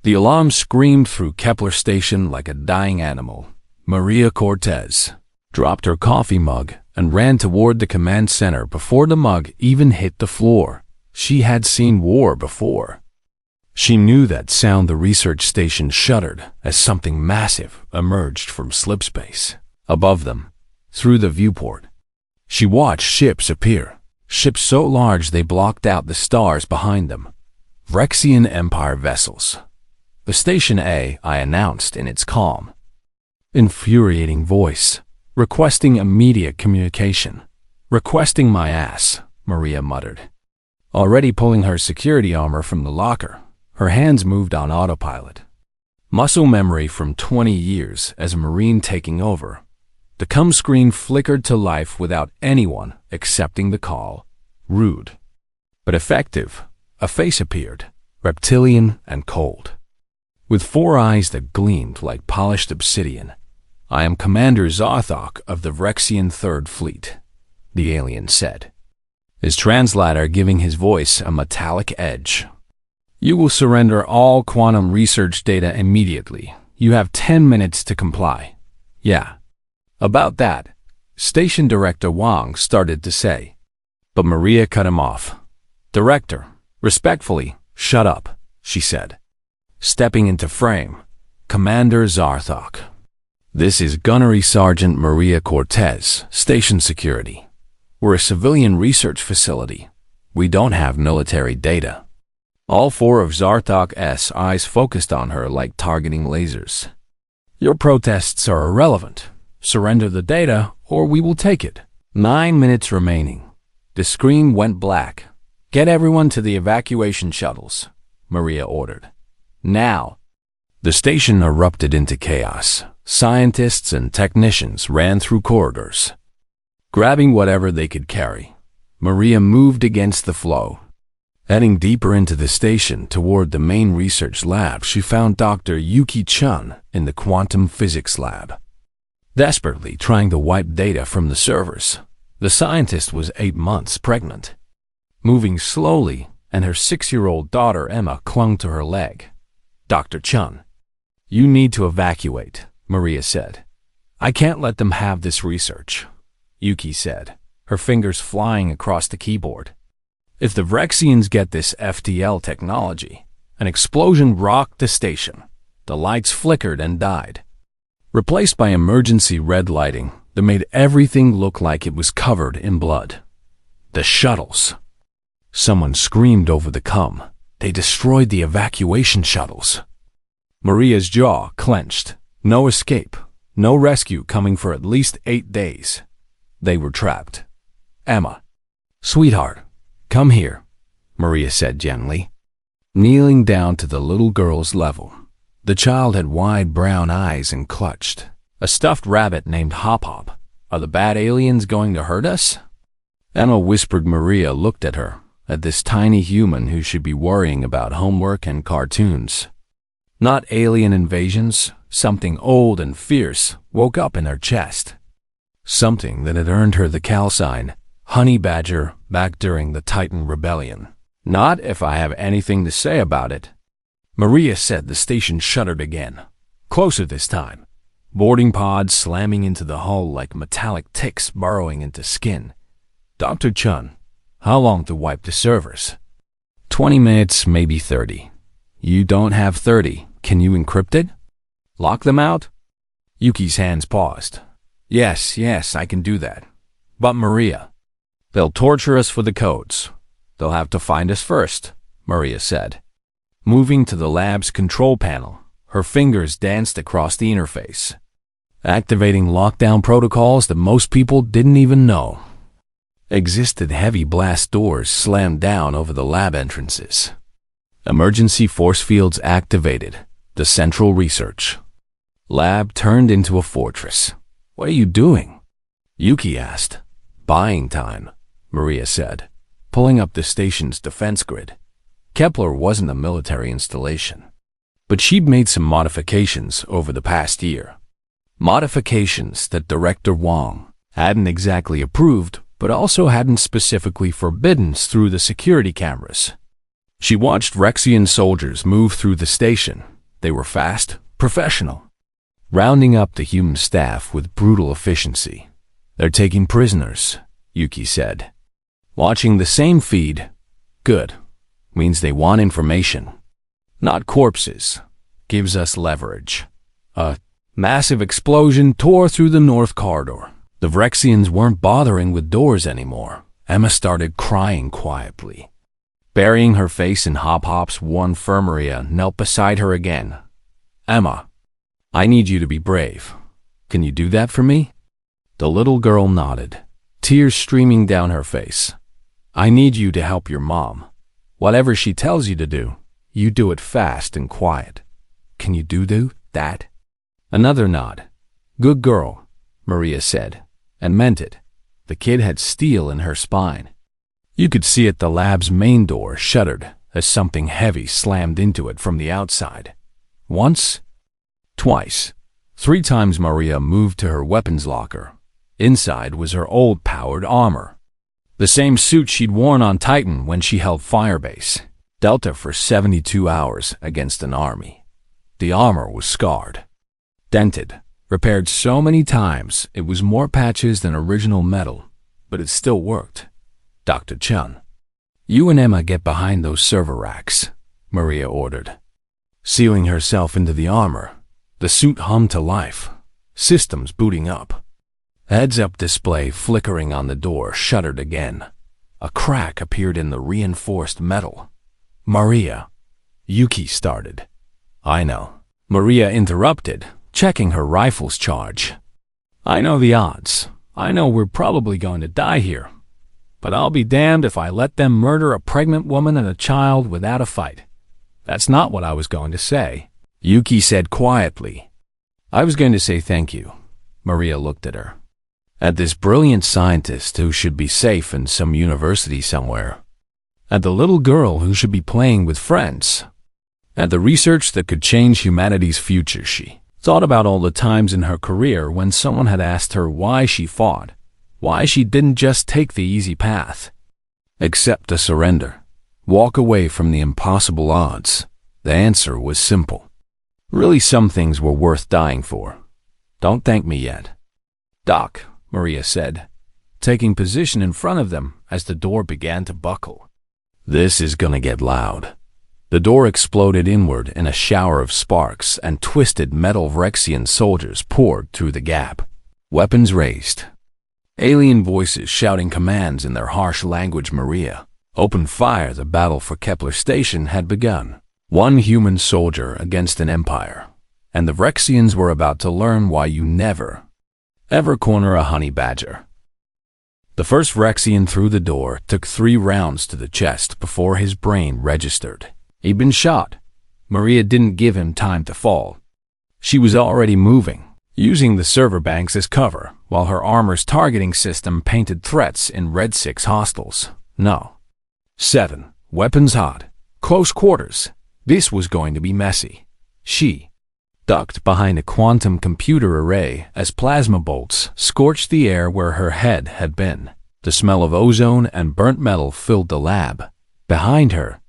The alarm screamed through Kepler Station like a dying animal. Maria Cortez dropped her coffee mug and ran toward the command center before the mug even hit the floor. She had seen war before. She knew that sound. The research station shuddered as something massive emerged from slipspace above them, through the viewport. She watched ships appear, ships so large they blocked out the stars behind them. Vrexian Empire vessels. "The Station A," I announced in its calm, infuriating voice, requesting immediate communication. "Requesting my ass," Maria muttered, already pulling her security armor from the locker. Her hands moved on autopilot. Muscle memory from 20 years as a Marine taking over. The comm screen flickered to life without anyone accepting the call. Rude, but effective. A face appeared, reptilian and cold, with 4 eyes that gleamed like polished obsidian. "I am Commander Zarthok of the Vrexian Third Fleet," the alien said, his translator giving his voice a metallic edge. "You will surrender all quantum research data immediately. You have 10 minutes to comply." "Yeah, about that," Station Director Wang started to say, but Maria cut him off. "Director, respectfully, shut up," she said, stepping into frame. "Commander Zarthok. This is Gunnery Sergeant Maria Cortez, Station Security. We're a civilian research facility. We don't have military data." All 4 of Zarthok's eyes focused on her like targeting lasers. "Your protests are irrelevant. Surrender the data, or we will take it." 9 minutes remaining. The screen went black. "Get everyone to the evacuation shuttles," Maria ordered. "Now." The station erupted into chaos. Scientists and technicians ran through corridors, grabbing whatever they could carry. Maria moved against the flow. Heading deeper into the station toward the main research lab, she found Dr. Yuki Chun in the quantum physics lab, desperately trying to wipe data from the servers. The scientist was 8 months pregnant, moving slowly, and her 6-year-old daughter Emma clung to her leg. "Dr. Chun, you need to evacuate," Maria said. "I can't let them have this research," Yuki said, her fingers flying across the keyboard. "If the Vrexians get this FTL technology," an explosion rocked the station. The lights flickered and died, replaced by emergency red lighting that made everything look like it was covered in blood. "The shuttles!" Someone screamed over the comm. "They destroyed the evacuation shuttles." Maria's jaw clenched. No escape, no rescue coming for at least 8 days. They were trapped. "Emma, sweetheart, come here," Maria said gently, kneeling down to the little girl's level. The child had wide brown eyes and clutched a stuffed rabbit named Hop Hop. "Are the bad aliens going to hurt us?" Emma whispered. Maria looked at her, at this tiny human who should be worrying about homework and cartoons. Not alien invasions. Something old and fierce woke up in her chest. Something that had earned her the call sign, Honey Badger, back during the Titan Rebellion. "Not if I have anything to say about it," Maria said. The station shuddered again. Closer this time. Boarding pods slamming into the hull like metallic ticks burrowing into skin. "Dr. Chun, how long to wipe the servers?" 20 minutes, maybe 30. "You don't have 30. Can you encrypt it? Lock them out?" Yuki's hands paused. Yes, I can do that. But Maria, they'll torture us for the codes. They'll have to find us first," Maria said, moving to the lab's control panel. Her fingers danced across the interface, activating lockdown protocols that most people didn't even know existed. Heavy blast doors slammed down over the lab entrances. Emergency force fields activated. The central research lab turned into a fortress. "What are you doing?" Yuki asked. "Buying time," Maria said, pulling up the station's defense grid. Kepler wasn't a military installation, but she'd made some modifications over the past year. Modifications that Director Wang hadn't exactly approved, but also hadn't specifically forbidden through the security cameras. She watched Rexian soldiers move through the station, They were fast, professional, rounding up the human staff with brutal efficiency. "They're taking prisoners," Yuki said. "Watching the same feed. Good. Means they want information. Not corpses. Gives us leverage." A massive explosion tore through the north corridor. The Vrexians weren't bothering with doors anymore. Emma started crying quietly. Burying her face in Hop-Hop's worn fur, Maria knelt beside her again. "Emma, I need you to be brave. Can you do that for me?" The little girl nodded, tears streaming down her face. "I need you to help your mom. Whatever she tells you to do, you do it fast and quiet. Can you do that?" Another nod. "Good girl," Maria said, and meant it. The kid had steel in her spine. You could see it. The lab's main door shuddered as something heavy slammed into it from the outside. Once, twice, 3 times Maria moved to her weapons locker. Inside was her old powered armor. The same suit she'd worn on Titan when she held Firebase, Delta for 72 hours against an army. The armor was scarred, dented, repaired so many times it was more patches than original metal, but it still worked. "Dr. Chun, you and Emma get behind those server racks," Maria ordered. Sealing herself into the armor, the suit hummed to life, systems booting up. Heads-up display flickering on the door shuddered again. A crack appeared in the reinforced metal. "Maria," Yuki started. "I know," Maria interrupted, checking her rifle's charge. "I know the odds. I know we're probably going to die here. But I'll be damned if I let them murder a pregnant woman and a child without a fight. That's not what I was going to say," Yuki said quietly. "I was going to say thank you." Maria looked at her. At this brilliant scientist who should be safe in some university somewhere. At the little girl who should be playing with friends. At the research that could change humanity's future. She thought about all the times in her career when someone had asked her why she fought, why she didn't just take the easy path. Accept the surrender. Walk away from the impossible odds. The answer was simple. Really, some things were worth dying for. "Don't thank me yet." "Doc," Maria said, taking position in front of them as the door began to buckle. "This is gonna get loud." The door exploded inward in a shower of sparks, and twisted metal Vrexian soldiers poured through the gap. Weapons raised. Alien voices shouting commands in their harsh language. Maria opened fire. The battle for Kepler Station had begun. 1 human soldier against an empire. And the Vrexians were about to learn why you never, ever corner a honey badger. The first Vrexian through the door took 3 rounds to the chest before his brain registered. He'd been shot. Maria didn't give him time to fall. She was already moving, using the server banks as cover, while her armor's targeting system painted threats in red 6 hostiles. No. 7. Weapons hot. Close quarters. This was going to be messy. She ducked behind a quantum computer array as plasma bolts scorched the air where her head had been. The smell of ozone and burnt metal filled the lab. Behind her,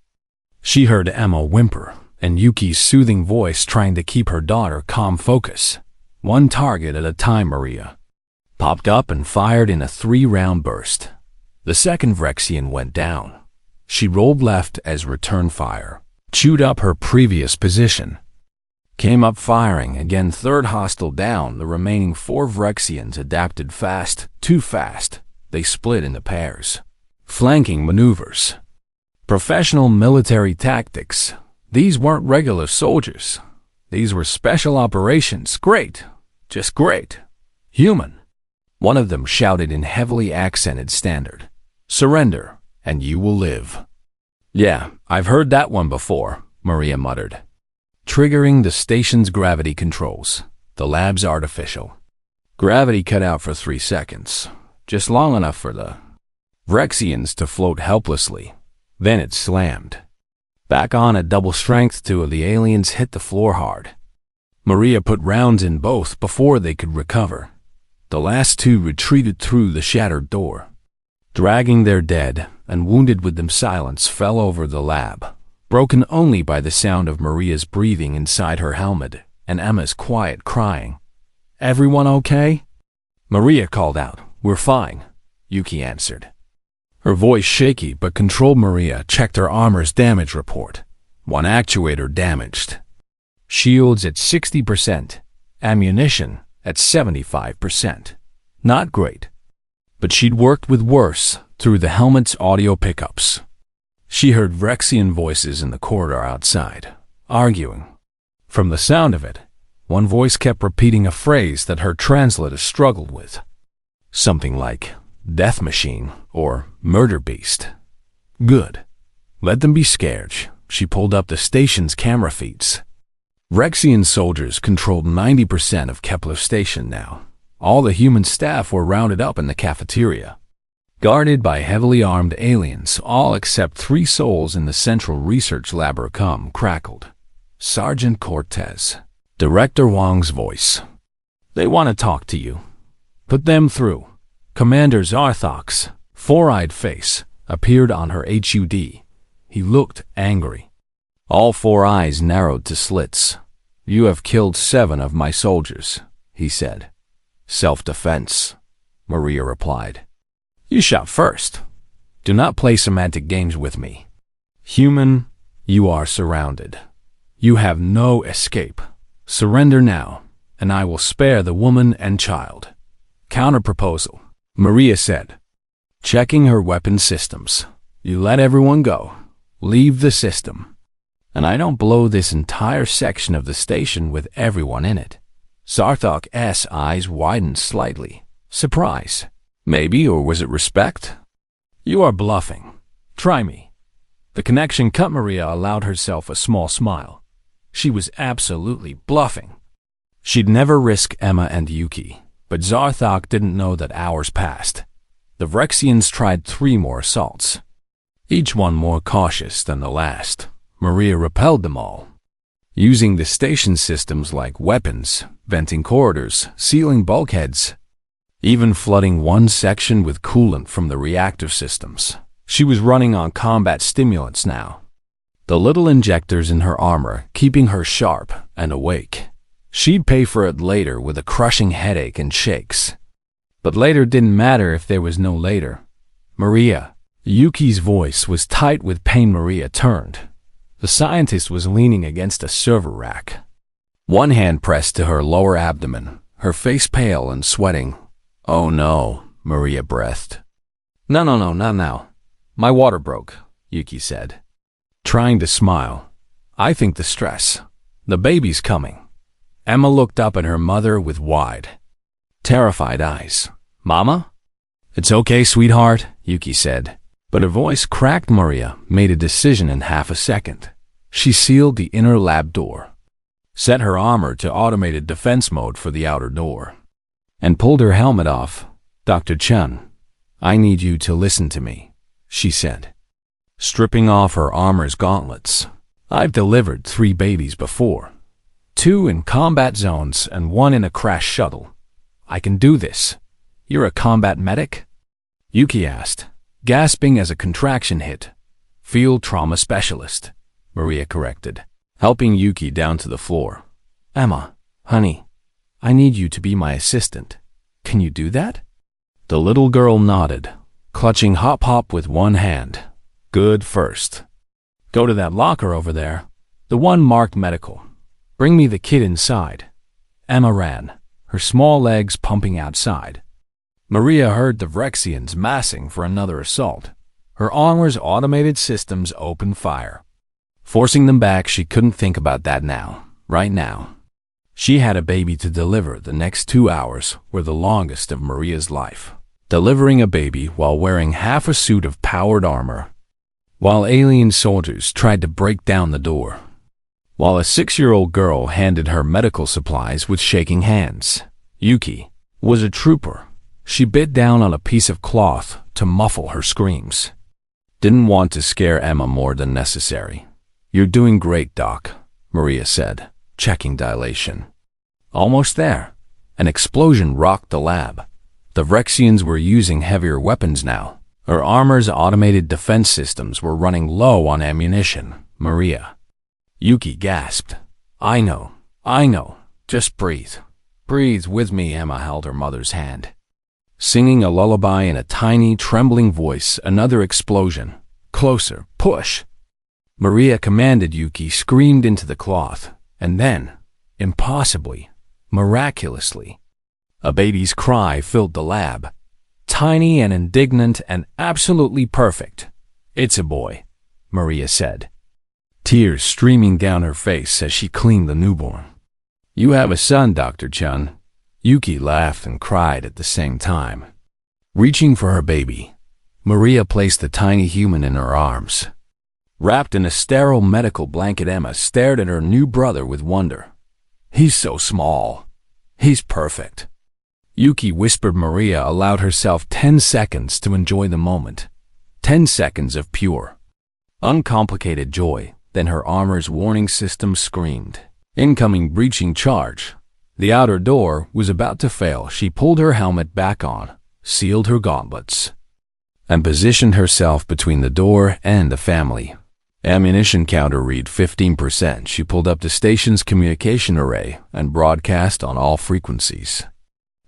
she heard Emma whimper and Yuki's soothing voice trying to keep her daughter calm. "Focus. 1 target at a time." Maria popped up and fired in a 3-round burst. The second Vrexian went down. She rolled left as return fire chewed up her previous position. Came up firing again. 3rd hostile down. The remaining 4 Vrexians adapted fast, too fast. They split into pairs. Flanking maneuvers. Professional military tactics. These weren't regular soldiers. These were special operations. Great. Just great. Human. One of them shouted in heavily accented standard. "Surrender, and you will live." "Yeah, I've heard that one before," Maria muttered. Triggering the station's gravity controls. The lab's artificial gravity cut out for 3 seconds, just long enough for the Vrexians to float helplessly. Then it slammed. Back on at double strength. 2 of the aliens hit the floor hard. Maria put rounds in both before they could recover. The last 2 retreated through the shattered door. Dragging their dead and wounded with them, silence fell over the lab. broken only by the sound of Maria's breathing inside her helmet and Emma's quiet crying. "Everyone okay?" Maria called out. "We're fine," Yuki answered. Her voice shaky but controlled. Maria checked her armor's damage report. One actuator damaged. Shields at 60%. Ammunition at 75%. Not great. But she'd worked with worse through the helmet's audio pickups. She heard Rexian voices in the corridor outside, arguing. From the sound of it, one voice kept repeating a phrase that her translator struggled with. Something like, "Death Machine" or "Murder Beast." Good. Let them be scared. She pulled up the station's camera feeds. Rexian soldiers controlled 90% of Kepler Station now. All the human staff were rounded up in the cafeteria, guarded by heavily armed aliens, all except 3 souls in the central research lab. Crackled. Sergeant Cortez. Director Wang's voice. "They want to talk to you. Put them through." Commander Zarthok's four-eyed face appeared on her HUD. He looked angry. All 4 eyes narrowed to slits. "You have killed 7 of my soldiers," he said. "Self-defense," Maria replied. "You shot first. Do not play semantic games with me. Human, you are surrounded. You have no escape. Surrender now, and I will spare the woman and child." "Counterproposal," Maria said, checking her weapon systems. "You let everyone go. Leave the system. And I don't blow this entire section of the station with everyone in it." Zarthok's eyes widened slightly. Surprise. Maybe, or was it respect? "You are bluffing. Try me." The connection cut. Maria allowed herself a small smile. She was absolutely bluffing. She'd never risk Emma and Yuki, but Zarthok didn't know that hours passed. The Vrexians tried 3 more assaults, each one more cautious than the last. Maria repelled them all, using the station systems like weapons, venting corridors, sealing bulkheads, even flooding one section with coolant from the reactor systems. She was running on combat stimulants now, the little injectors in her armor keeping her sharp and awake. She'd pay for it later with a crushing headache and shakes. But later didn't matter if there was no later. "Maria." Yuki's voice was tight with pain. Maria turned. The scientist was leaning against a server rack, one hand pressed to her lower abdomen, her face pale and sweating. "Oh no," Maria breathed. No, not now. My water broke," Yuki said, trying to smile. "I think the stress. The baby's coming." Emma looked up at her mother with wide, terrified eyes. "Mama?" "It's okay, sweetheart," Yuki said. But her voice cracked. Maria made a decision in half a second. She sealed the inner lab door, set her armor to automated defense mode for the outer door, and pulled her helmet off. "Dr. Chen, I need you to listen to me," she said, stripping off her armor's gauntlets. "I've delivered 3 babies before, 2 in combat zones and 1 in a crash shuttle. I can do this." "You're a combat medic?" Yuki asked, gasping as a contraction hit. "Field trauma specialist," Maria corrected, helping Yuki down to the floor. "Emma, honey, I need you to be my assistant. Can you do that?" The little girl nodded, clutching Hop Hop with one hand. "Good first. Go to that locker over there, the one marked medical. Bring me the kid inside." Emma ran, her small legs pumping outside. Maria heard the Vrexians massing for another assault. Her armor's automated systems opened fire, forcing them back. She couldn't think about that now, right now. She had a baby to deliver. The next 2 hours were the longest of Maria's life. Delivering a baby while wearing half a suit of powered armor, while alien soldiers tried to break down the door, while a 6-year-old girl handed her medical supplies with shaking hands. Yuki was a trooper. She bit down on a piece of cloth to muffle her screams. Didn't want to scare Emma more than necessary. "You're doing great, Doc," Maria said, checking dilation. Almost there. An explosion rocked the lab. The Vrexians were using heavier weapons now. Her armor's automated defense systems were running low on ammunition. Maria. Yuki gasped. I know. Just breathe. Breathe with me. Emma held her mother's hand. Singing a lullaby in a tiny, trembling voice, another explosion. Closer, push. Maria commanded. Yuki screamed into the cloth, and then, impossibly, miraculously, a baby's cry filled the lab. Tiny and indignant and absolutely perfect. It's a boy, Maria said, tears streaming down her face as she cleaned the newborn. You have a son, Dr. Chun. Yuki laughed and cried at the same time. Reaching for her baby, Maria placed the tiny human in her arms. Wrapped in a sterile medical blanket, Emma stared at her new brother with wonder. He's so small. He's perfect. Yuki whispered. Maria allowed herself 10 seconds to enjoy the moment. 10 seconds of pure, uncomplicated joy. Then her armor's warning system screamed. Incoming breaching charge. The outer door was about to fail. She pulled her helmet back on, sealed her gauntlets, and positioned herself between the door and the family. Ammunition counter read 15%. She pulled up the station's communication array and broadcast on all frequencies.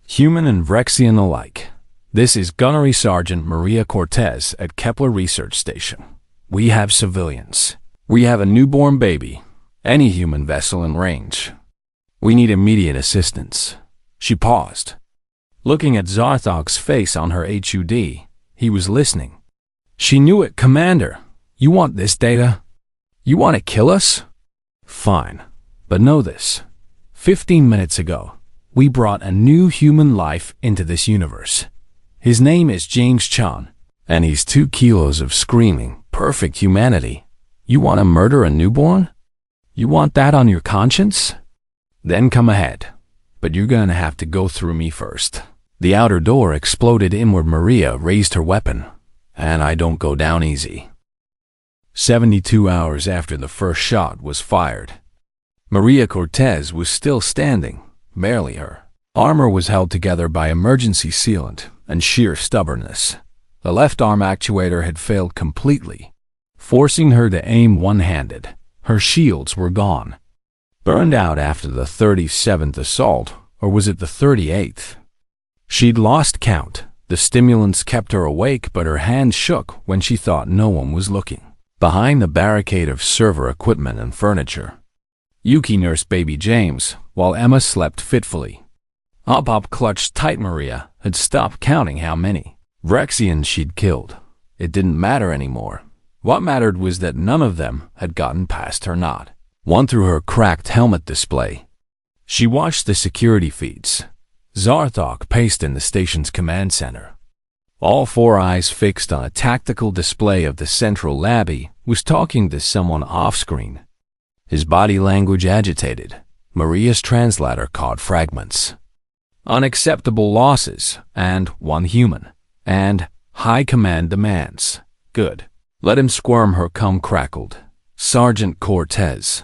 Human and Vrexian alike. This is Gunnery Sergeant Maria Cortez at Kepler Research Station. We have civilians. We have a newborn baby. Any human vessel in range. We need immediate assistance. She paused. Looking at Zarthok's face on her HUD, he was listening. She knew it. Commander, you want this data? You want to kill us? Fine, but know this. 15 minutes ago, we brought a new human life into this universe. His name is James Chan, and he's 2 kilos of screaming, perfect humanity. You want to murder a newborn? You want that on your conscience? Then come ahead, but you're gonna have to go through me first. The outer door exploded inward. Maria raised her weapon, and I don't go down easy. 72 hours after the first shot was fired, Maria Cortez was still standing. Barely. Her armor was held together by emergency sealant and sheer stubbornness. The left arm actuator had failed completely, forcing her to aim one-handed. Her shields were gone. Burned out after the 37th assault, or was it the 38th? She'd lost count. The stimulants kept her awake, but her hands shook when she thought no one was looking. Behind the barricade of server equipment and furniture, Yuki nursed baby James, while Emma slept fitfully. Bob clutched tight. Maria had stopped counting how many Vrexians she'd killed. It didn't matter anymore. What mattered was that none of them had gotten past her knot. One through her cracked helmet display. She watched the security feeds. Zarthok paced in the station's command center. All 4 eyes fixed on a tactical display of the central lab. He was talking to someone off-screen. His body language agitated. Maria's translator caught fragments. Unacceptable losses, and 1 human. And high command demands. Good. Let him squirm. Her cum crackled. Sergeant Cortez.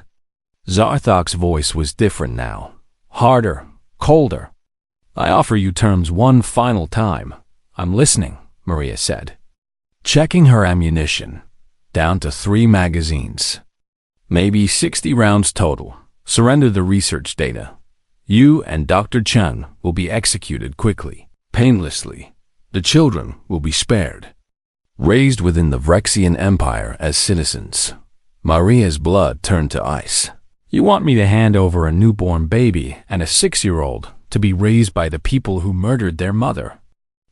Zarthok's voice was different now. Harder, colder. I offer you terms one final time. I'm listening, Maria said, checking her ammunition. Down to 3 magazines. Maybe 60 rounds total. Surrender the research data. You and Dr. Chun will be executed quickly, painlessly. The children will be spared. Raised within the Vrexian Empire as citizens. Maria's blood turned to ice. You want me to hand over a newborn baby and a 6-year-old to be raised by the people who murdered their mother?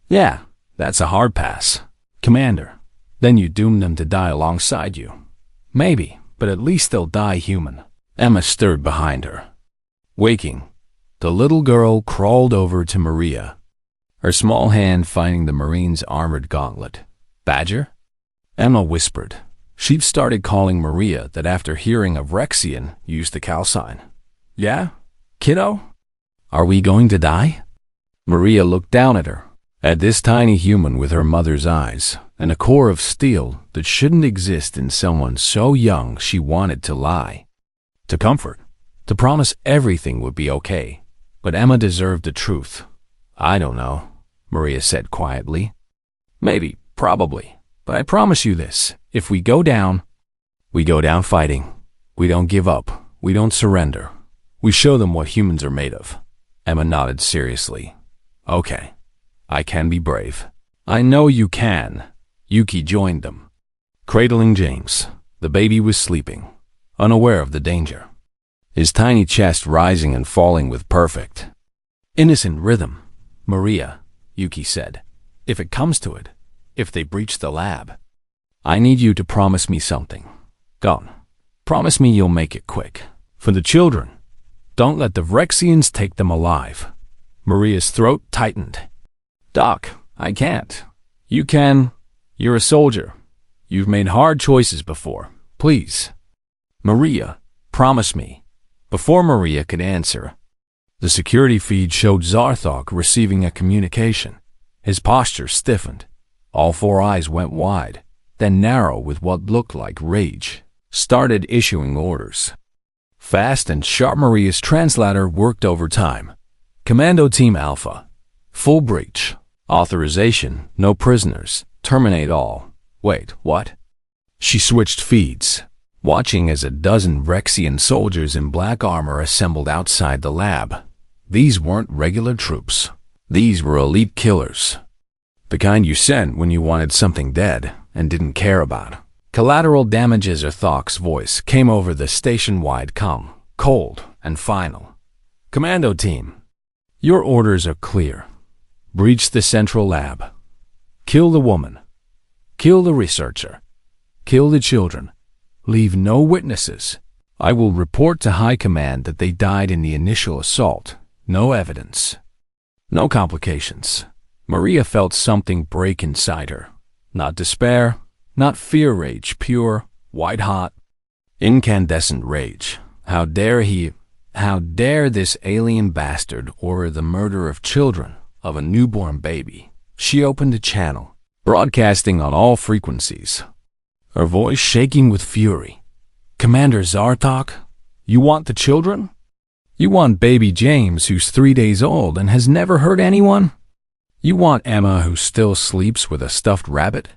Yeah, that's a hard pass. Commander, then you doom them to die alongside you. Maybe, but at least they'll die human. Emma stirred behind her. Waking, the little girl crawled over to Maria, her small hand finding the Marine's armored gauntlet. Badger? Emma whispered. She'd started calling Maria that after hearing of Vrexian used the call sign. Yeah? Kiddo? Are we going to die? Maria looked down at her, at this tiny human with her mother's eyes, and a core of steel that shouldn't exist in someone so young she wanted to lie. To comfort, to promise everything would be okay. But Emma deserved the truth. I don't know, Maria said quietly. Maybe, probably, but I promise you this, if we go down, We go down fighting. We don't give up. We don't surrender. We show them what humans are made of. Emma nodded seriously. Okay. I can be brave. I know you can. Yuki joined them. Cradling James, the baby was sleeping, unaware of the danger. His tiny chest rising and falling with perfect, innocent rhythm. Maria, Yuki said, if it comes to it, if they breach the lab, I need you to promise me something. Go on. Promise me you'll make it quick. For the children. Don't let the Vrexians take them alive. Maria's throat tightened. Doc, I can't. You can. You're a soldier. You've made hard choices before. Please. Maria, promise me. Before Maria could answer, the security feed showed Zarthog receiving a communication. His posture stiffened. All four eyes went wide, then narrow with what looked like rage. Started issuing orders. Fast and sharp. Maria's translator worked overtime. Commando Team Alpha. Full breach. Authorization. No prisoners. Terminate all. Wait, what? She switched feeds, watching as a dozen Vrexian soldiers in black armor assembled outside the lab. These weren't regular troops. These were elite killers. The kind you sent when you wanted something dead and didn't care about. Collateral damages. Thok's voice came over the station-wide comm, cold and final. Commando team, your orders are clear. Breach the central lab. Kill the woman. Kill the researcher. Kill the children. Leave no witnesses. I will report to High Command that they died in the initial assault. No evidence. No complications. Maria felt something break inside her. Not despair, not fear. Rage, pure, white-hot, incandescent rage. How dare this alien bastard order the murder of children, of a newborn baby. She opened a channel, broadcasting on all frequencies, her voice shaking with fury. Commander Zartok, you want the children? You want baby James, who's 3 days old and has never hurt anyone? You want Emma, who still sleeps with a stuffed rabbit?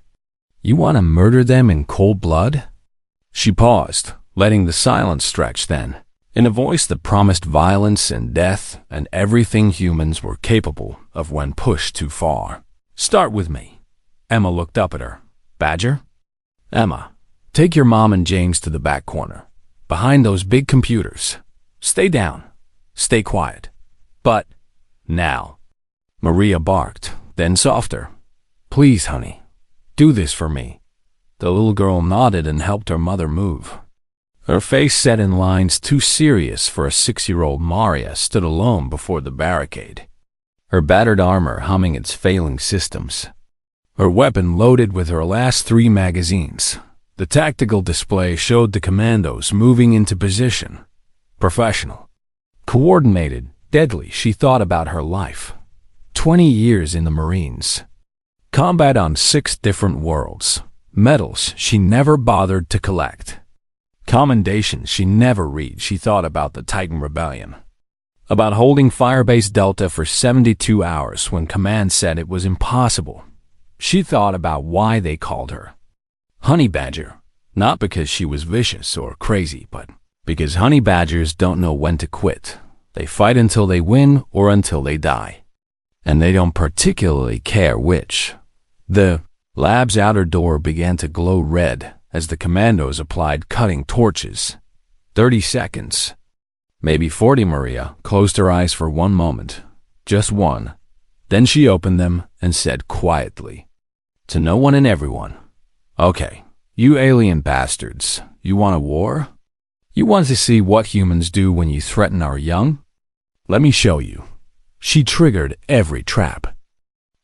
You want to murder them in cold blood? She paused, letting the silence stretch. Then, in a voice that promised violence and death and everything humans were capable of when pushed too far. Start with me. Emma looked up at her. Badger? Emma, take your mom and James to the back corner, behind those big computers. Stay down. Stay quiet. But, now. Maria barked, then softer. Please, honey. Do this for me. The little girl nodded and helped her mother move. Her face set in lines too serious for a 6-year-old. Maria stood alone before the barricade, her battered armor humming its failing systems, her weapon loaded with her last 3 magazines. The tactical display showed the commandos moving into position. Professional, coordinated, deadly. She thought about her life. 20 years in the Marines. Combat on 6 different worlds. Medals she never bothered to collect. Commendations she never read. She thought about the Titan Rebellion. About holding Firebase Delta for 72 hours when Command said it was impossible. She thought about why they called her Honey Badger. Not because she was vicious or crazy, but because honey badgers don't know when to quit. They fight until they win or until they die. And they don't particularly care which. The lab's outer door began to glow red as the commandos applied cutting torches. 30 seconds. Maybe 40. Maria closed her eyes for one moment. Just one. Then she opened them and said quietly, to no one and everyone, okay, you alien bastards, you want a war? You want to see what humans do when you threaten our young? Let me show you. She triggered every trap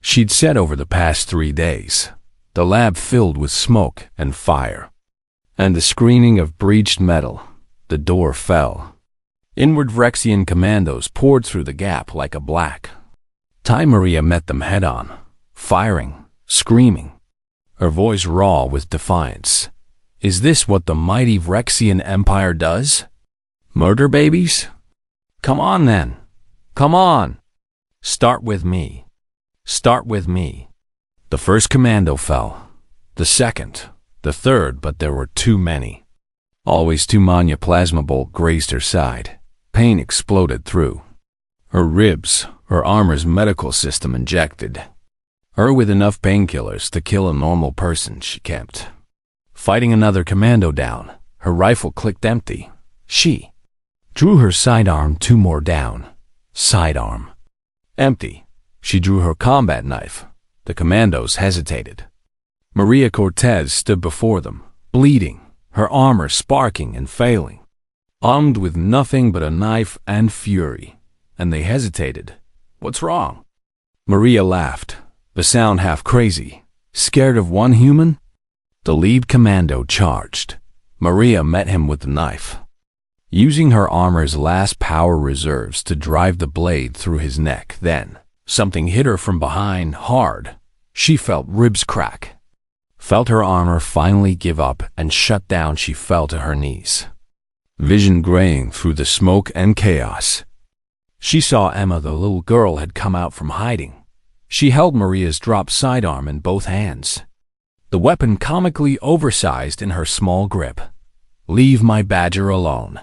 she'd set over the past 3 days. The lab filled with smoke and fire, and the screening of breached metal. The door fell. Inward Vrexian commandos poured through the gap like a black. Maria met them head-on, firing, screaming, her voice raw with defiance. Is this what the mighty Vrexian Empire does? Murder babies? Come on then. Come on. Start with me. Start with me. The first commando fell. The second. The third, but there were too many. Always two Manya plasma bolt grazed her side. Pain exploded through her ribs, her armor's medical system injected her with enough painkillers to kill a normal person. She kept fighting another commando down. Her rifle clicked empty. She drew her sidearm, two more down. Sidearm empty. She drew her combat knife. The commandos hesitated. Maria Cortez stood before them, bleeding, her armor sparking and failing, armed with nothing but a knife and fury. And they hesitated. What's wrong? Maria laughed, the sound half crazy. Scared of one human? The lead commando charged. Maria met him with the knife, using her armor's last power reserves to drive the blade through his neck. Then, something hit her from behind hard. She felt ribs crack, felt her armor finally give up and shut down. She fell to her knees, vision graying through the smoke and chaos. She saw Emma, the little girl, had come out from hiding. She held Maria's dropped sidearm in both hands, the weapon comically oversized in her small grip. "Leave my badger alone,"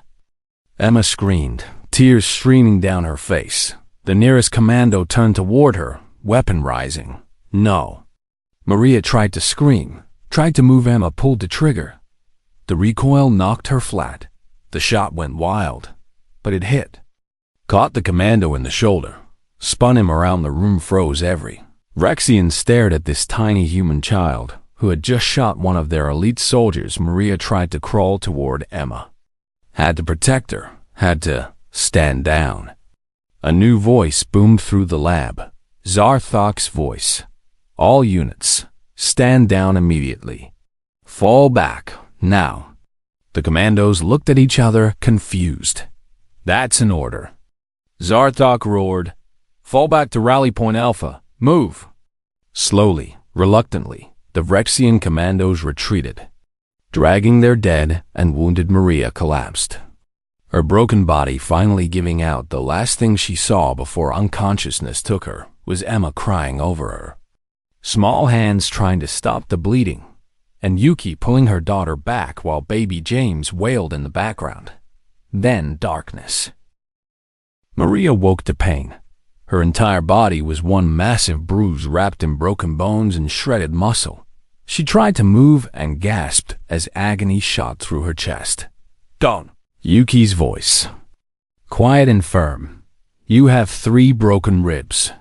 Emma screamed, tears streaming down her face. The nearest commando turned toward her, weapon rising. "No." Maria tried to scream, tried to move. Emma pulled the trigger. The recoil knocked her flat. The shot went wild, but it hit, caught the commando in the shoulder, spun him around the room. Froze. Every Rexian stared at this tiny human child who had just shot one of their elite soldiers. Maria tried to crawl toward Emma. Had to protect her, had to stand down. A new voice boomed through the lab. Zarthok's voice. "All units, stand down immediately. Fall back, now." The commandos looked at each other, confused. "That's an order." Zarthok roared. "Fall back to Rally Point Alpha. Move." Slowly, reluctantly, the Rexian commandos retreated, dragging their dead and wounded. Maria collapsed, her broken body finally giving out. The last thing she saw before unconsciousness took her was Emma crying over her, small hands trying to stop the bleeding, and Yuki pulling her daughter back while baby James wailed in the background. Then darkness. Maria woke to pain. Her entire body was one massive bruise wrapped in broken bones and shredded muscle. She tried to move and gasped as agony shot through her chest. "Don't." Yuki's voice, quiet and firm. "You have 3 broken ribs,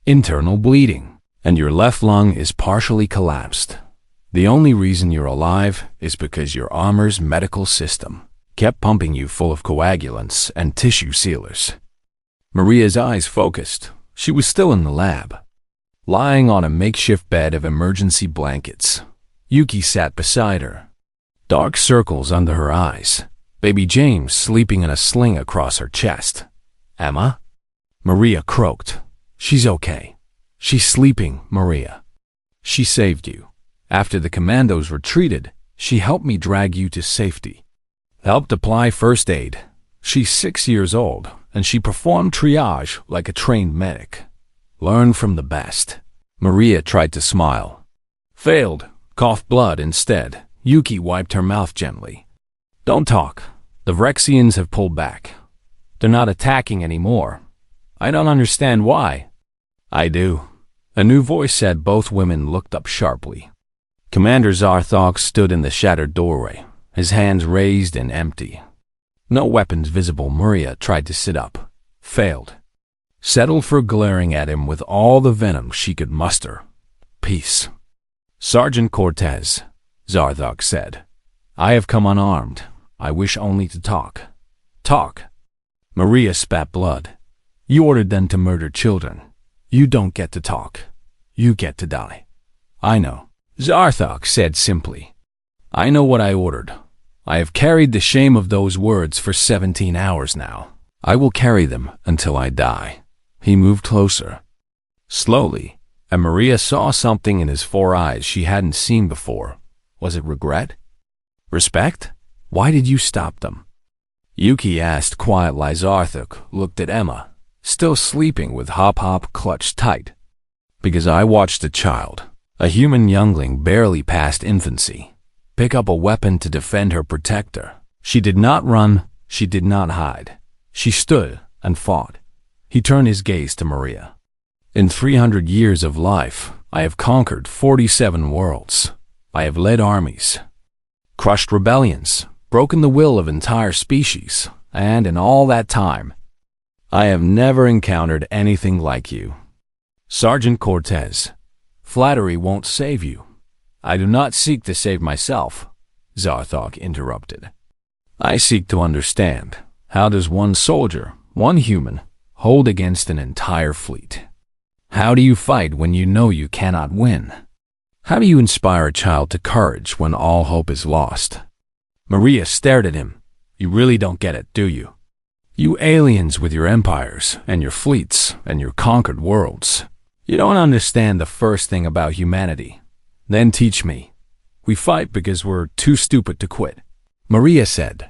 internal bleeding, and your left lung is partially collapsed. The only reason you're alive is because your armor's medical system kept pumping you full of coagulants and tissue sealers." Maria's eyes focused. She was still in the lab, lying on a makeshift bed of emergency blankets. Yuki sat beside her, dark circles under her eyes. Baby James sleeping in a sling across her chest. "Emma?" Maria croaked. "She's okay. She's sleeping, Maria. She saved you. After the commandos retreated, she helped me drag you to safety. Helped apply first aid. She's 6 years old, and she performed triage like a trained medic. Learn from the best." Maria tried to smile. Failed. Coughed blood instead. Yuki wiped her mouth gently. "Don't talk. The Rexians have pulled back. They're not attacking anymore. I don't understand why." "I do," a new voice said. Both women looked up sharply. Commander Zarthok stood in the shattered doorway, his hands raised and empty. No weapons visible. Maria tried to sit up. Failed. Settled for glaring at him with all the venom she could muster. "Peace." "Sergeant Cortez," Zarthok said. "I have come unarmed. I wish only to talk." "Talk." Maria spat blood. "You ordered them to murder children. You don't get to talk. You get to die." "I know," Zarthok said simply. "I know what I ordered. I have carried the shame of those words for 17 hours now. I will carry them until I die." He moved closer, slowly, and Maria saw something in his 4 eyes she hadn't seen before. Was it regret? Respect? "Why did you stop them?" Yuki asked quietly. Zarthok looked at Emma, still sleeping with Hop clutched tight. "Because I watched a child, a human youngling barely past infancy, pick up a weapon to defend her protector. She did not run, she did not hide. She stood and fought. He turned his gaze to Maria. In 300 years of life, I have conquered 47 worlds. I have led armies, crushed rebellions, broken the will of entire species, and in all that time, I have never encountered anything like you. Sergeant Cortez, flattery won't save you. I do not seek to save myself, Zarthok interrupted. I seek to understand, how does one soldier, one human, hold against an entire fleet? How do you fight when you know you cannot win? How do you inspire a child to courage when all hope is lost? Maria stared at him. You really don't get it, do you? You aliens with your empires and your fleets and your conquered worlds. You don't understand the first thing about humanity. Then teach me. We fight because we're too stupid to quit, Maria said,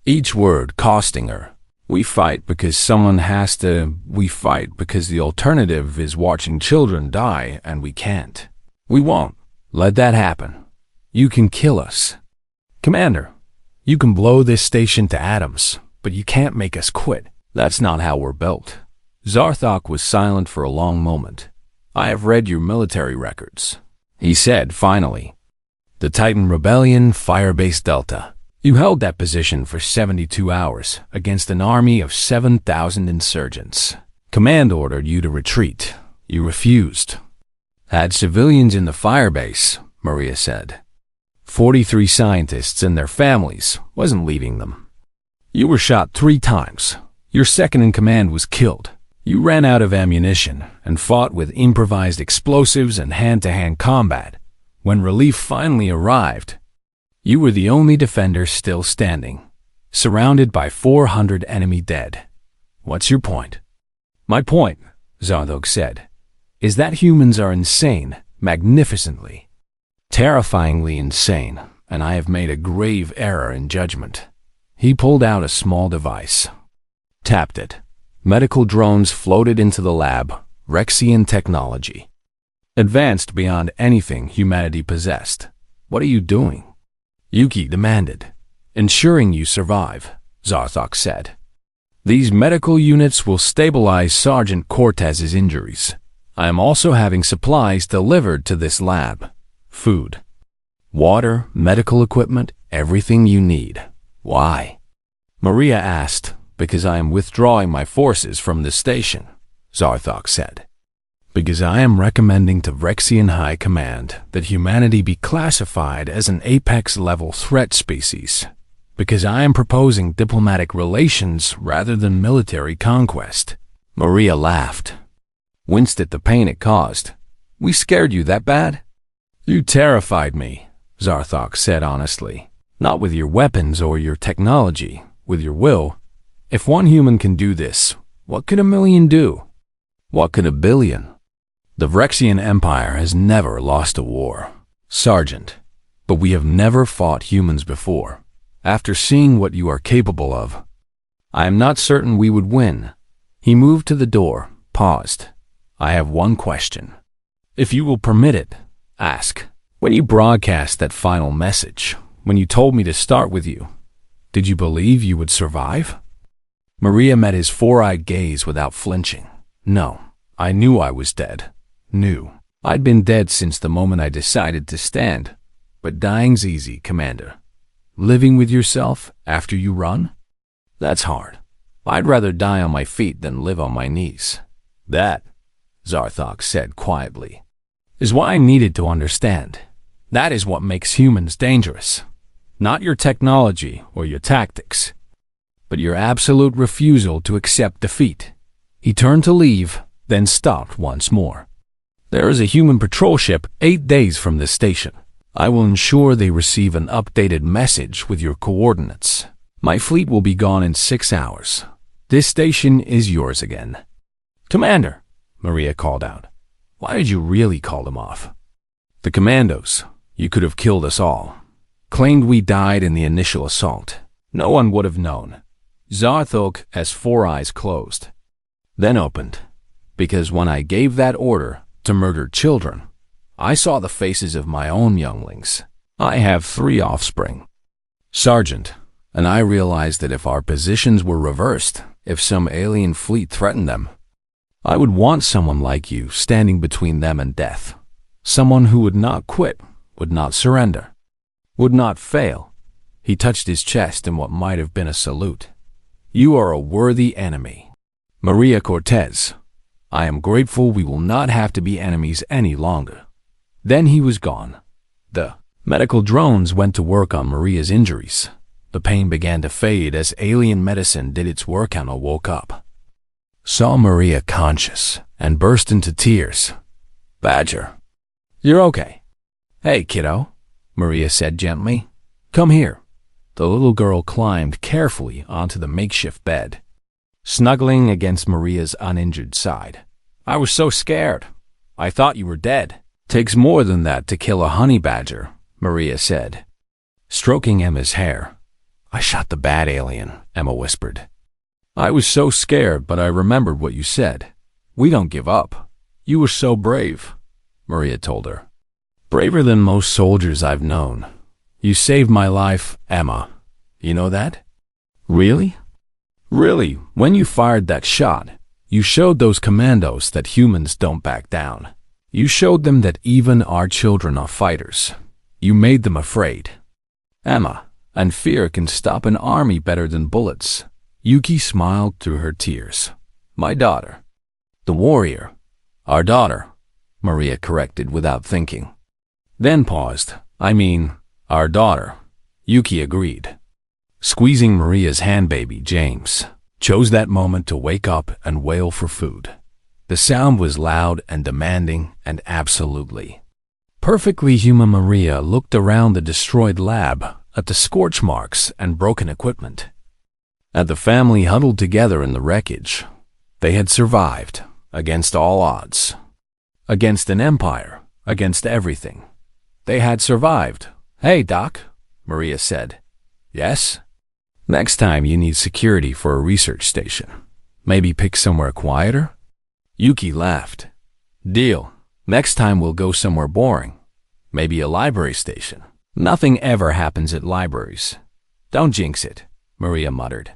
each word costing her. We fight because someone has to. We fight because the alternative is watching children die and we can't. We won't let that happen. You can kill us. Commander, you can blow this station to atoms, but you can't make us quit. That's not how we're built. Zarthok was silent for a long moment. I have read your military records, he said finally. The Titan Rebellion, Firebase Delta. You held that position for 72 hours against an army of 7,000 insurgents. Command ordered you to retreat. You refused. Had civilians in the firebase, Maria said. 43 scientists and their families, wasn't leaving them. You were shot 3 times. Your second in command was killed. You ran out of ammunition and fought with improvised explosives and hand-to-hand combat. When relief finally arrived, you were the only defender still standing, surrounded by 400 enemy dead. What's your point? My point, Zarthok said, is that humans are insane, magnificently, terrifyingly insane, and I have made a grave error in judgment. He pulled out a small device, tapped it. Medical drones floated into the lab, Rexian technology, advanced beyond anything humanity possessed. What are you doing? Yuki demanded. Ensuring you survive, Zarthok said. These medical units will stabilize Sergeant Cortez's injuries. I am also having supplies delivered to this lab. Food, water, medical equipment, everything you need. Why? Maria asked. Because I am withdrawing my forces from the station, Zarthok said. Because I am recommending to Rexian High Command that humanity be classified as an apex-level threat species. Because I am proposing diplomatic relations rather than military conquest. Maria laughed, winced at the pain it caused. We scared you that bad? You terrified me, Zarthok said honestly. Not with your weapons or your technology, with your will. If one human can do this, what could a million do? What could a billion? The Vrexian Empire has never lost a war, Sergeant, but we have never fought humans before. After seeing what you are capable of, I am not certain we would win. He moved to the door, paused. I have one question. If you will permit it, ask. When you broadcast that final message, when you told me to start with you, did you believe you would survive? Maria met his four-eyed gaze without flinching. No, I knew I was dead. Knew. I'd been dead since the moment I decided to stand. But dying's easy, Commander. Living with yourself after you run? That's hard. I'd rather die on my feet than live on my knees. That, Zarthok said quietly, is what I needed to understand. That is what makes humans dangerous. Not your technology or your tactics, but your absolute refusal to accept defeat. He turned to leave, then stopped once more. There is a human patrol ship 8 days from this station. I will ensure they receive an updated message with your coordinates. My fleet will be gone in 6 hours. This station is yours again. Commander, Maria called out. Why did you really call them off? The commandos, you could have killed us all, claimed we died in the initial assault. No one would have known. Zarthok has 4 eyes closed, then opened, because when I gave that order to murder children, I saw the faces of my own younglings. I have 3 offspring, Sergeant, and I realized that if our positions were reversed, if some alien fleet threatened them, I would want someone like you standing between them and death. Someone who would not quit, would not surrender, would not fail. He touched his chest in what might have been a salute. You are a worthy enemy. Maria Cortez, I am grateful we will not have to be enemies any longer. Then he was gone. The medical drones went to work on Maria's injuries. The pain began to fade as alien medicine did its work and I woke up. Saw Maria conscious and burst into tears. Badger, you're okay. Hey, kiddo, Maria said gently. Come here. The little girl climbed carefully onto the makeshift bed, snuggling against Maria's uninjured side. I was so scared. I thought you were dead. Takes more than that to kill a honey badger, Maria said, stroking Emma's hair. I shot the bad alien, Emma whispered. I was so scared, but I remembered what you said. We don't give up. You were so brave, Maria told her. Braver than most soldiers I've known. You saved my life, Emma. You know that? Really? Really, when you fired that shot, you showed those commandos that humans don't back down. You showed them that even our children are fighters. You made them afraid. Emma, and fear can stop an army better than bullets. Yuki smiled through her tears. My daughter. The warrior. Our daughter, Maria corrected without thinking. Then paused. I mean, our daughter. Yuki agreed. Squeezing Maria's handbaby, James chose that moment to wake up and wail for food. The sound was loud and demanding and absolutely. Perfectly human Maria looked around the destroyed lab, at the scorch marks and broken equipment. At the family huddled together in the wreckage. They had survived, against all odds. Against an empire, against everything. They had survived. Hey, Doc, Maria said. Yes? Next time you need security for a research station. Maybe pick somewhere quieter? Yuki laughed. Deal. Next time we'll go somewhere boring. Maybe a library station. Nothing ever happens at libraries. Don't jinx it, Maria muttered.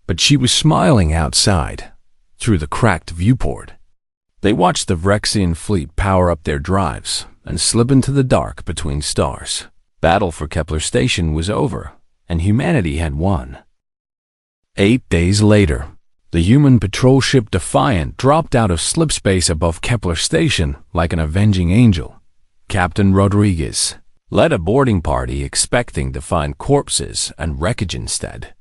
But she was smiling outside, through the cracked viewport. They watched the Vrexian fleet power up their drives and slip into the dark between stars. Battle for Kepler Station was over, and humanity had won. 8 days later, the human patrol ship Defiant dropped out of slipspace above Kepler Station like an avenging angel. Captain Rodriguez led a boarding party expecting to find corpses and wreckage instead.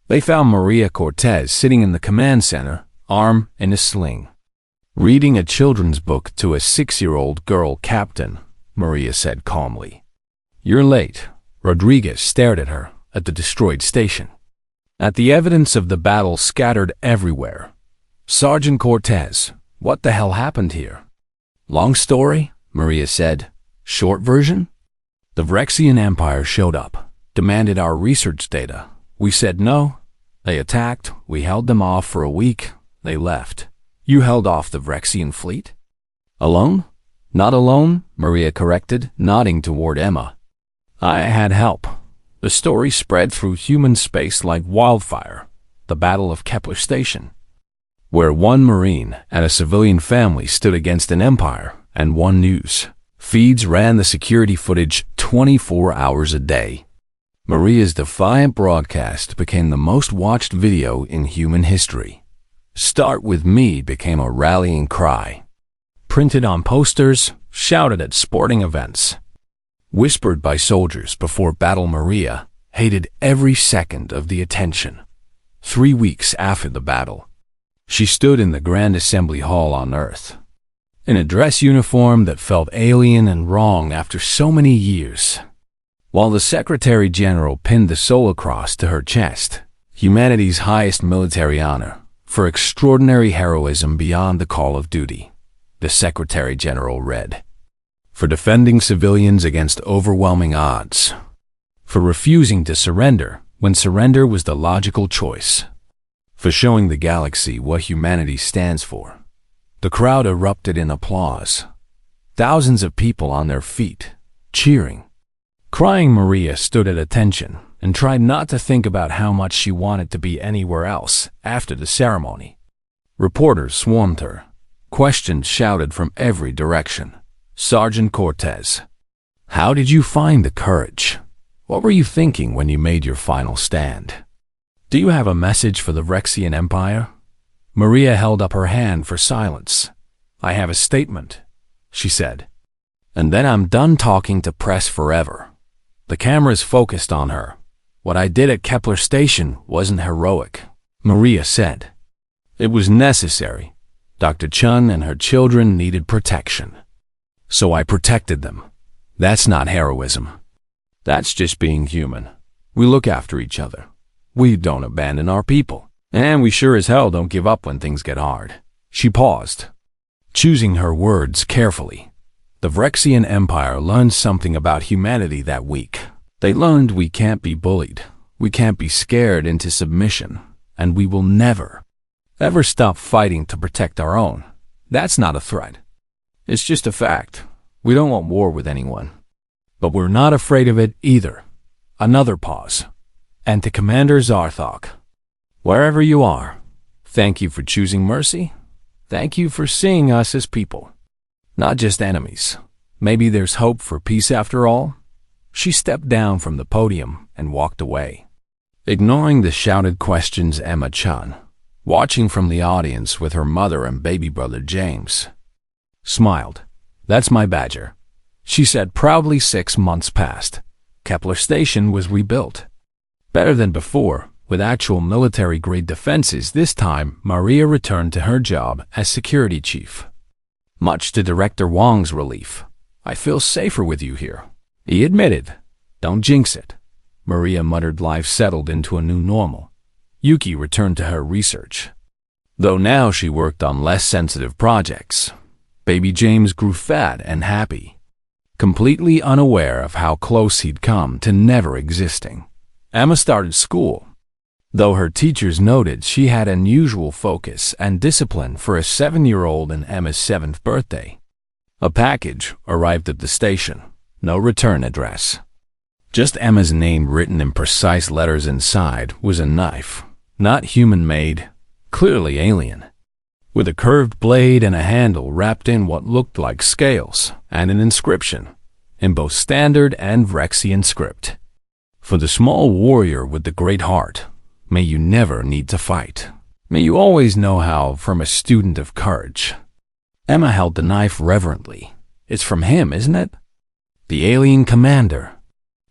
They found Maria Cortez sitting in the command center, arm in a sling. Reading a children's book to a 6-year-old girl, Captain, Maria said calmly. You're late. Rodriguez stared at her, at the destroyed station. At the evidence of the battle scattered everywhere. Sergeant Cortez, what the hell happened here? Long story, Maria said. Short version? The Vrexian Empire showed up, demanded our research data. We said no. They attacked, we held them off for a week, they left. You held off the Vrexian fleet? Alone? Not alone, Maria corrected, nodding toward Emma. I had help. The story spread through human space like wildfire. The Battle of Kepler Station, where one Marine and a civilian family stood against an empire and one news. Feeds ran the security footage 24 hours a day. Maria's defiant broadcast became the most watched video in human history. Start with me became a rallying cry. Printed on posters, shouted at sporting events. Whispered by soldiers before battle, Maria hated every second of the attention. 3 weeks after the battle, she stood in the Grand Assembly Hall on Earth, in a dress uniform that felt alien and wrong after so many years. While the Secretary General pinned the Solar Cross to her chest, humanity's highest military honor, for extraordinary heroism beyond the call of duty, the Secretary General read. For defending civilians against overwhelming odds. For refusing to surrender when surrender was the logical choice. For showing the galaxy what humanity stands for. The crowd erupted in applause. Thousands of people on their feet, cheering. Crying Maria stood at attention and tried not to think about how much she wanted to be anywhere else after the ceremony. Reporters swarmed her. Questions shouted from every direction. Sergeant Cortez, how did you find the courage? What were you thinking when you made your final stand? Do you have a message for the Rexian Empire? Maria held up her hand for silence. I have a statement, she said. And then I'm done talking to press forever. The cameras focused on her. What I did at Kepler Station wasn't heroic, Maria said. It was necessary. Dr. Chun and her children needed protection. So I protected them. That's not heroism. That's just being human. We look after each other. We don't abandon our people. And we sure as hell don't give up when things get hard. She paused, choosing her words carefully. The Vrexian Empire learned something about humanity that week. They learned we can't be bullied, we can't be scared into submission, and we will never, ever stop fighting to protect our own. That's not a threat. It's just a fact. We don't want war with anyone. But we're not afraid of it either. Another pause. And to Commander Zarthok, wherever you are, thank you for choosing mercy. Thank you for seeing us as people. Not just enemies. Maybe there's hope for peace after all. She stepped down from the podium and walked away, ignoring the shouted questions. Emma Chan, watching from the audience with her mother and baby brother James, smiled. That's my badger, she said proudly. 6 months passed. Kepler Station was rebuilt. Better than before, with actual military-grade defenses. This time, Maria returned to her job as security chief. Much to Director Wong's relief. I feel safer with you here, he admitted. Don't jinx it. Maria muttered. Life settled into a new normal. Yuki returned to her research, though now she worked on less sensitive projects. Baby James grew fat and happy, completely unaware of how close he'd come to never existing. Emma started school, though her teachers noted she had unusual focus and discipline for a 7-year-old in Emma's 7th birthday. A package arrived at the station. No return address. Just Emma's name written in precise letters inside was a knife. Not human-made, clearly alien, with a curved blade and a handle wrapped in what looked like scales, and an inscription, in both standard and Vrexian script. For the small warrior with the great heart, may you never need to fight. May you always know how, from a student of courage. Emma held the knife reverently. It's from him, isn't it? The alien commander.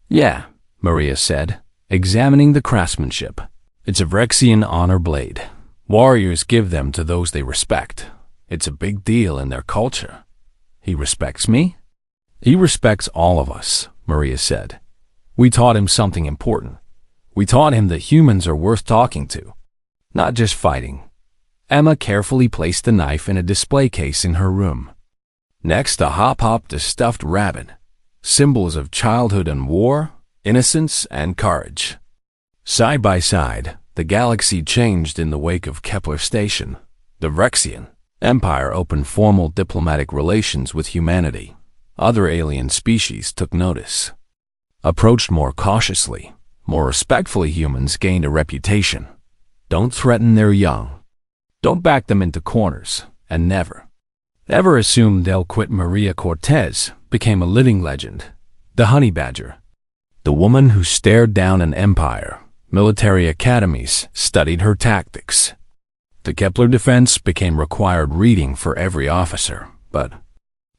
Yeah, Maria said, examining the craftsmanship. It's a Vrexian honor blade. Warriors give them to those they respect. It's a big deal in their culture. He respects me? He respects all of us, Maria said. We taught him something important. We taught him that humans are worth talking to, not just fighting. Emma carefully placed the knife in a display case in her room. Next, a hop-hopped a stuffed rabbit, symbols of childhood and war, innocence and courage. Side by side, the galaxy changed in the wake of Kepler Station. The Vrexian Empire opened formal diplomatic relations with humanity. Other alien species took notice. Approached more cautiously, more respectfully, humans gained a reputation. Don't threaten their young. Don't back them into corners, and never, ever assume they'll quit. Maria Cortez became a living legend. The honey badger. The woman who stared down an empire. Military academies studied her tactics. The Kepler defense became required reading for every officer, but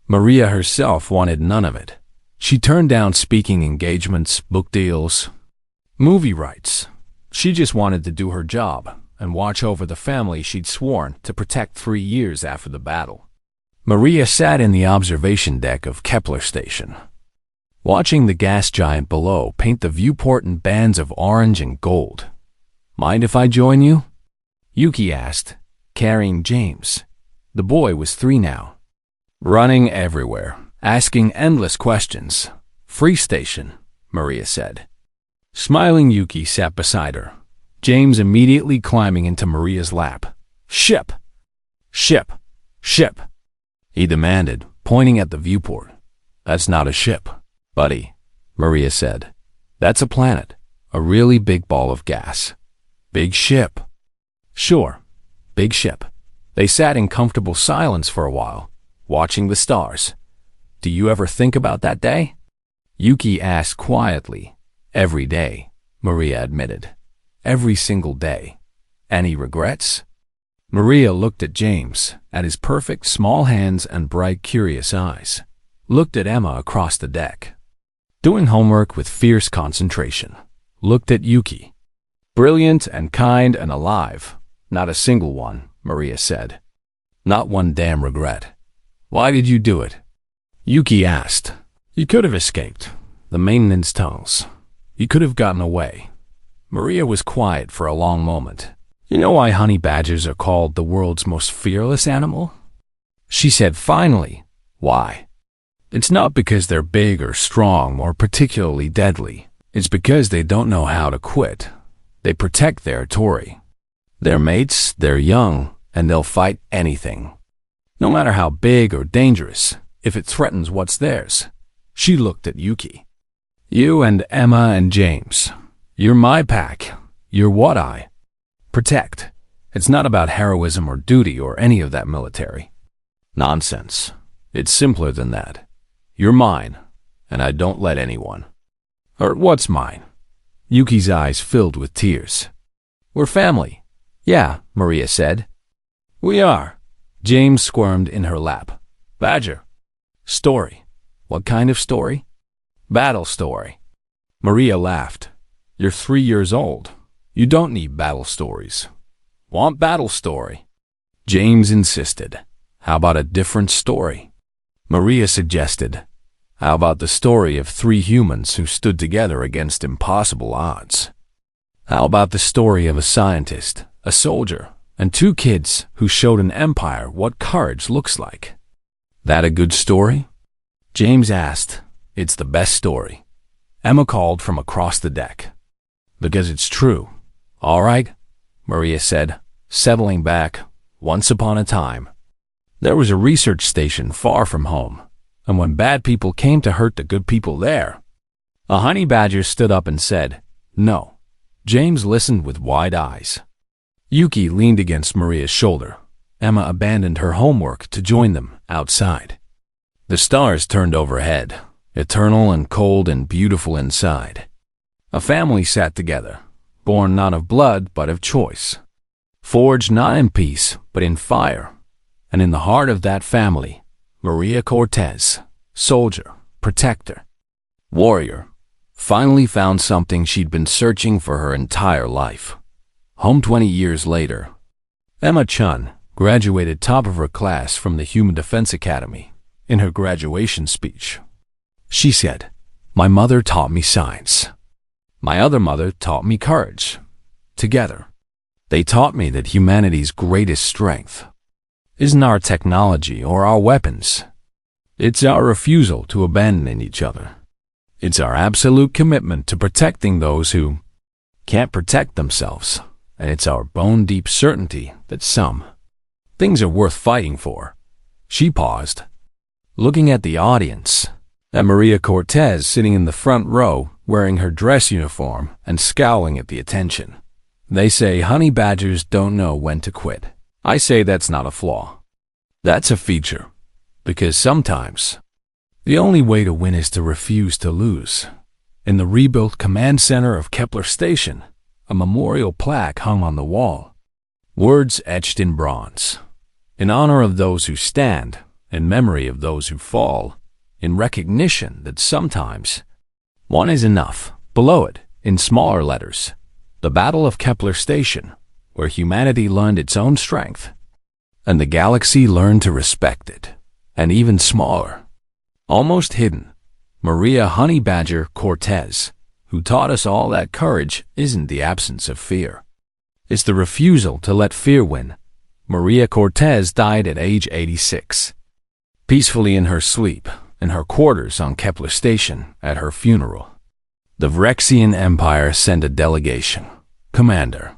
Maria herself wanted none of it. She turned down speaking engagements, book deals, movie rights. She just wanted to do her job and watch over the family she'd sworn to protect 3 years after the battle. Maria sat in the observation deck of Kepler Station, watching the gas giant below paint the viewport in bands of orange and gold. Mind if I join you? Yuki asked, carrying James. The boy was 3 now, running everywhere, asking endless questions. Free station, Maria said. Smiling, Yuki sat beside her, James immediately climbing into Maria's lap. Ship! Ship! Ship! He demanded, pointing at the viewport. That's not a ship, buddy. Maria said. That's a planet, a really big ball of gas. Big ship. Sure, big ship. They sat in comfortable silence for a while, watching the stars. Do you ever think about that day? Yuki asked quietly. Every day, Maria admitted. Every single day. Any regrets? Maria looked at James, at his perfect small hands and bright, curious eyes. Looked at Emma across the deck, doing homework with fierce concentration. Looked at Yuki. Brilliant and kind and alive. Not a single one, Maria said. Not one damn regret. Why did you do it? Yuki asked. You could have escaped. The maintenance tunnels. You could have gotten away. Maria was quiet for a long moment. You know why honey badgers are called the world's most fearless animal? She said finally. Why? It's not because they're big or strong or particularly deadly. It's because they don't know how to quit. They protect their territory. Their mates, they're young, and they'll fight anything. No matter how big or dangerous, if it threatens what's theirs. She looked at Yuki. You and Emma and James. You're my pack. You're what I protect. It's not about heroism or duty or any of that military nonsense. It's simpler than that. You're mine, and I don't let anyone. Or what's mine? Yuki's eyes filled with tears. We're family. Yeah, Maria said. We are. James squirmed in her lap. Badger. Story. What kind of story? Battle story. Maria laughed. You're 3 years old. You don't need battle stories. Want battle story? James insisted. How about a different story? Maria suggested. How about the story of 3 humans who stood together against impossible odds? How about the story of a scientist, a soldier, and 2 kids who showed an empire what courage looks like? That a good story? James asked. It's the best story. Emma called from across the deck. Because it's true. All right, Maria said, settling back. Once upon a time, there was a research station far from home, and when bad people came to hurt the good people there, a honey badger stood up and said, no. James listened with wide eyes. Yuki leaned against Maria's shoulder. Emma abandoned her homework to join them outside. The stars turned overhead, eternal and cold and beautiful inside. A family sat together, born not of blood but of choice, forged not in peace but in fire, and in the heart of that family, Maria Cortez, soldier, protector, warrior, finally found something she'd been searching for her entire life. Home 20 years later, Emma Chun graduated top of her class from the Human Defense Academy. In her graduation speech, she said, my mother taught me science. My other mother taught me courage. Together, they taught me that humanity's greatest strength isn't our technology or our weapons. It's our refusal to abandon each other. It's our absolute commitment to protecting those who can't protect themselves. And it's our bone-deep certainty that some things are worth fighting for. She paused, looking at the audience, at Maria Cortez sitting in the front row wearing her dress uniform and scowling at the attention. They say honey badgers don't know when to quit. I say that's not a flaw. That's a feature. Because sometimes, the only way to win is to refuse to lose. In the rebuilt command center of Kepler Station, a memorial plaque hung on the wall. Words etched in bronze. In honor of those who stand, in memory of those who fall, in recognition that sometimes one is enough. Below it, in smaller letters, the Battle of Kepler Station, where humanity learned its own strength, and the galaxy learned to respect it. And even smaller, almost hidden, Maria Honey Badger Cortez, who taught us all that courage isn't the absence of fear. It's the refusal to let fear win. Maria Cortez died at age 86. Peacefully in her sleep, in her quarters on Kepler Station, at her funeral. The Vrexian Empire sent a delegation. Commander,